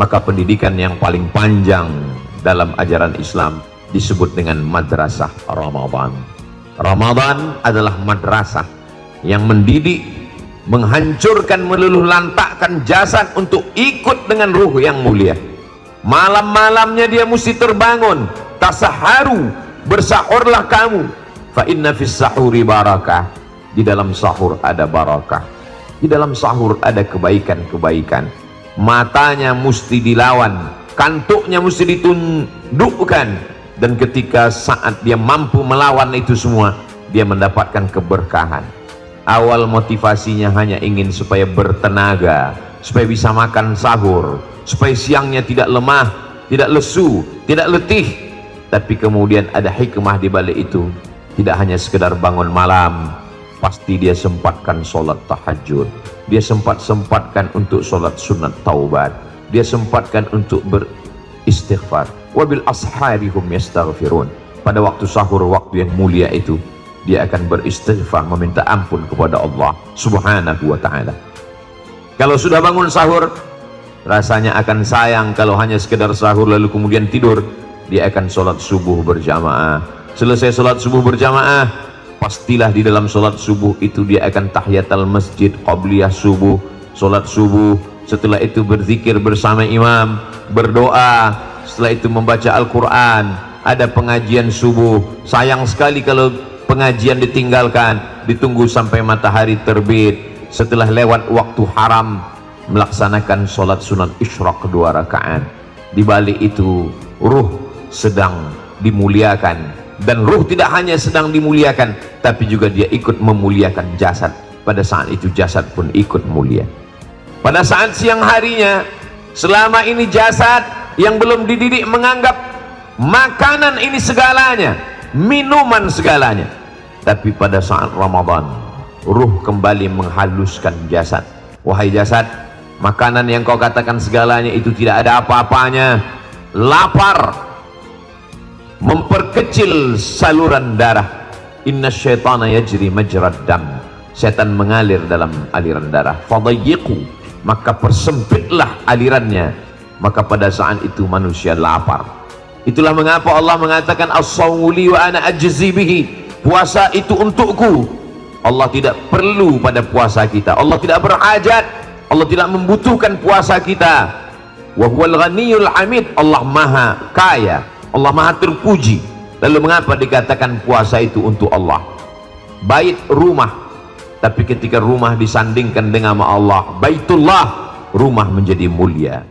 Maka pendidikan yang paling panjang dalam ajaran Islam disebut dengan madrasah Ramadan. Ramadan adalah madrasah yang mendidik, menghancurkan, meluluh lantakkan jasad untuk ikut dengan ruh yang mulia. Malam-malamnya dia mesti terbangun, tasaharu, bersahurlah kamu, fa inna fis sahuri barakah. Di dalam sahur ada barakah, di dalam sahur ada kebaikan-kebaikan. Matanya mesti dilawan, kantuknya mesti ditundukkan, dan ketika saat dia mampu melawan itu semua, dia mendapatkan keberkahan. Awal motivasinya hanya ingin supaya bertenaga, supaya bisa makan sahur, supaya siangnya tidak lemah, tidak lesu, tidak letih. Tapi kemudian ada hikmah di balik itu. Tidak hanya sekedar bangun malam, pasti dia sempatkan sholat tahajud, dia sempatkan untuk sholat sunat taubat, dia sempatkan untuk beristighfar. Wabil asharihum yastaghfirun. Pada waktu sahur, waktu yang mulia itu, dia akan beristighfar, meminta ampun kepada Allah subhanahu wa ta'ala. Kalau sudah bangun sahur, rasanya akan sayang kalau hanya sekedar sahur lalu kemudian tidur. Dia akan sholat subuh berjamaah. Selesai sholat subuh berjamaah, pastilah di dalam sholat subuh itu dia akan tahiyatul masjid, qabliyah subuh, sholat subuh. Setelah itu berzikir bersama imam, berdoa. Setelah itu membaca Al-Quran, ada pengajian subuh. Sayang sekali kalau pengajian ditinggalkan, ditunggu sampai matahari terbit. Setelah lewat waktu haram, melaksanakan sholat sunat isyraq 2 rakaat. Di balik itu ruh sedang dimuliakan, dan ruh tidak hanya sedang dimuliakan, tapi juga dia ikut memuliakan jasad. Pada saat itu jasad pun ikut mulia. Pada saat siang harinya, selama ini jasad yang belum dididik menganggap makanan ini segalanya, minuman segalanya. Tapi pada saat Ramadan, ruh kembali menghaluskan jasad. Wahai jasad, makanan yang kau katakan segalanya itu tidak ada apa-apanya. Lapar memperkecil saluran darah. Inna syaitana yajri majrad dam. Setan mengalir dalam aliran darah. Fadayyiqu, maka persempitlah alirannya. Maka pada saat itu manusia lapar. Itulah mengapa Allah mengatakan as-sawmu li wa ana ajzi bihi. Puasa itu untukku. Allah tidak perlu pada puasa kita. Allah tidak berhajat, Allah tidak membutuhkan puasa kita. Wa huwal ghaniyul hamid. Allah maha kaya, Allah maha terpuji. Lalu mengapa dikatakan puasa itu untuk Allah? Bait rumah, tapi ketika rumah disandingkan dengan Allah, Baitullah, rumah menjadi mulia.